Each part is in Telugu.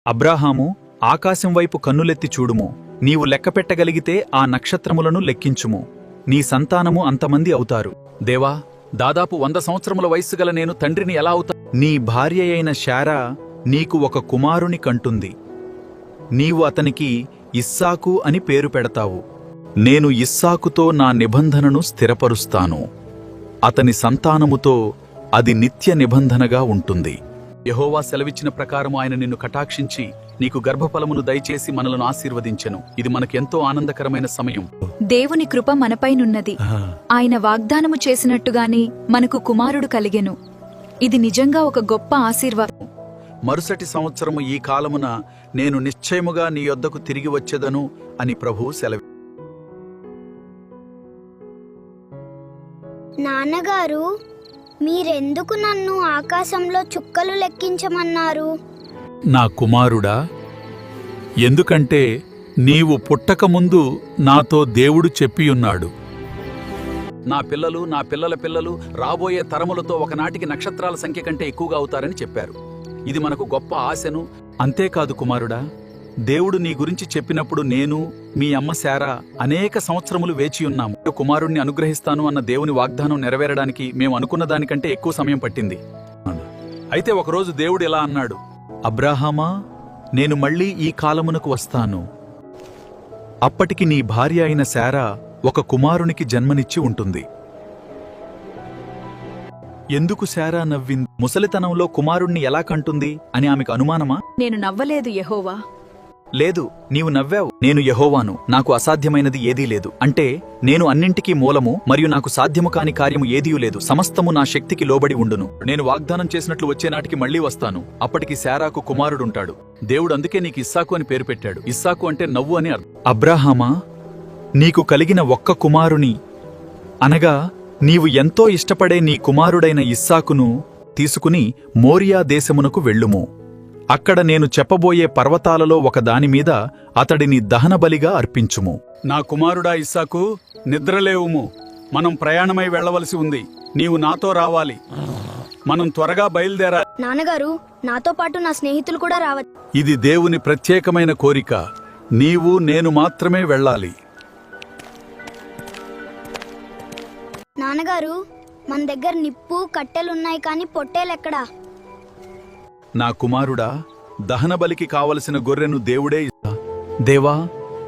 అబ్రాహాము, ఆకాశం వైపు కన్నులెత్తి చూడుము, నీవు లెక్కపెట్టగలిగితే ఆ నక్షత్రములను లెక్కించుము, నీ సంతానము అంతమంది అవుతారు. దేవా, దాదాపు 100 సంవత్సరముల వయస్సుగల నేను తండ్రిని ఎలా అవుతా? నీ భార్య అయిన శారా నీకు ఒక కుమారుని కంటుంది. నీవు అతనికి ఇస్సాకు అని పేరు పెడతావు. నేను ఇస్సాకుతో నా నిబంధనను స్థిరపరుస్తాను. అతని సంతానముతో అది నిత్య నిబంధనగా ఉంటుంది. యెహోవా సెలవిచ్చిన ప్రకారము ఆయన నిన్ను కటాక్షించి నీకు గర్భఫలమును దయచేసి మనలను ఆశీర్వదించెను. ఇది మనకెంతో ఆనందకరమైన సమయం. దేవుని కృప మనపైనున్నది. ఆయన వాగ్దానము చేసినట్టుగానే మనకు కుమారుడు కలిగెను. ఇది నిజంగా ఒక గొప్ప ఆశీర్వాదం. మరుసటి సంవత్సరము ఈ కాలమున నేను నిశ్చయముగా నీ యొద్దకు తిరిగి వచ్చెదను అని ప్రభువు సెలవి. నాన్నగారు, మీరెందుకు నన్ను ఆకాశంలో చుక్కలు లెక్కించమన్నారు? నా కుమారుడా, ఎందుకంటే నీవు పుట్టకముందు నాతో దేవుడు చెప్పియున్నాడు. నా పిల్లలు, నా పిల్లల పిల్లలు రాబోయే తరములతో ఒకనాటికి నక్షత్రాల సంఖ్య కంటే ఎక్కువగా అవుతారని చెప్పారు. ఇది మనకు గొప్ప ఆశను. అంతేకాదు కుమారుడా, దేవుడు నీ గురించి చెప్పినప్పుడు నేను, మీ అమ్మ శారా అనేక సంవత్సరములు వేచియున్నాము. కుమారుణ్ణి అనుగ్రహిస్తాను అన్న దేవుని వాగ్దానం నెరవేరడానికి మేము అనుకున్న దానికంటే ఎక్కువ సమయం పట్టింది. అయితే ఒకరోజు దేవుడు ఇలా అన్నాడు, అబ్రాహామా, నేను మళ్ళీ ఈ కాలమునకు వస్తాను. అప్పటికి నీ భార్య అయిన శారా ఒక కుమారునికి జన్మనిచ్చి ఉంటుంది. ఎందుకు శారా నవ్వింది? ముసలితనంలో కుమారుణ్ణి ఎలా కంటుంది అని ఆమెకు అనుమానమా? నేను నవ్వలేదు యెహోవా. లేదు, నీవు నవ్వావు. నేను యెహోవాను, నాకు అసాధ్యమైనది ఏదీ లేదు. అంటే నేను అన్నింటికీ మూలము, మరియు నాకు సాధ్యము కాని కార్యము ఏదీ లేదు. సమస్తము నా శక్తికి లోబడి ఉండును. నేను వాగ్దానం చేసినట్లు వచ్చే నాటికి మళ్లీ వస్తాను. అప్పటికి శారాకు కుమారుడుంటాడు. దేవుడు అందుకే నీకు ఇస్సాకు అని పేరు పెట్టాడు. ఇస్సాకు అంటే నవ్వు అని అర్థం. అబ్రాహామా, నీకు కలిగిన ఒక్క కుమారుని, అనగా నీవు ఎంతో ఇష్టపడే నీ కుమారుడైన ఇస్సాకును తీసుకుని మోరియా దేశమునకు వెళ్ళుము. అక్కడ నేను చెప్పబోయే పర్వతాలలో ఒకదానిమీద అతడిని దహనబలిగా అర్పించుము. నా కుమారుడా ఇస్సాకు, నిద్రలేవుము. మనం ప్రయాణమై వెళ్లవలసి ఉంది. నీవు నాతో రావాలి. మనం త్వరగా బయలుదేరాలి. నాన్నగారు, నాతో పాటు నా స్నేహితులు కూడా రావాలి. ఇది దేవుని ప్రత్యేకమైన కోరిక. నీవు నేను మాత్రమే వెళ్ళాలి. నాన్నగారు, మన దగ్గర నిప్పు కట్టెలున్నాయి, కానీ పొట్టేలెక్కడా? నా కుమారుడా, దహనబలికి కావలసిన గొర్రెను దేవుడే ఇస్తా. దేవా,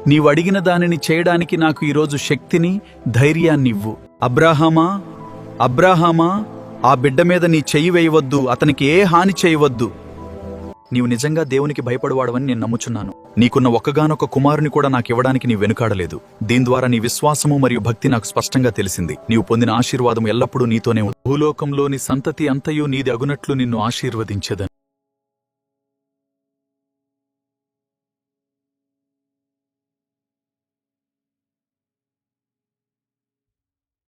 నీవడిగిన దానిని చేయడానికి నాకు ఈరోజు శక్తిని, ధైర్యాన్నివ్వు. అబ్రాహామా, అబ్రాహామా, ఆ బిడ్డ మీద నీ చెయ్యి వేయవద్దు. అతనికి ఏ హాని చేయవద్దు. నీవు నిజంగా దేవునికి భయపడువాడవని నేను నమ్ముచున్నాను. నీకున్న ఒక్కగానొక్క కుమారుని కూడా నాకివ్వడానికి నీ వెనుకాడలేదు. దీని ద్వారా నీ విశ్వాసము మరియు భక్తి నాకు స్పష్టంగా తెలిసింది. నీవు పొందిన ఆశీర్వాదం ఎల్లప్పుడూ నీతోనే. భూలోకంలోని సంతతి అంతయు నీది అగునట్లు నిన్ను ఆశీర్వదించెదను.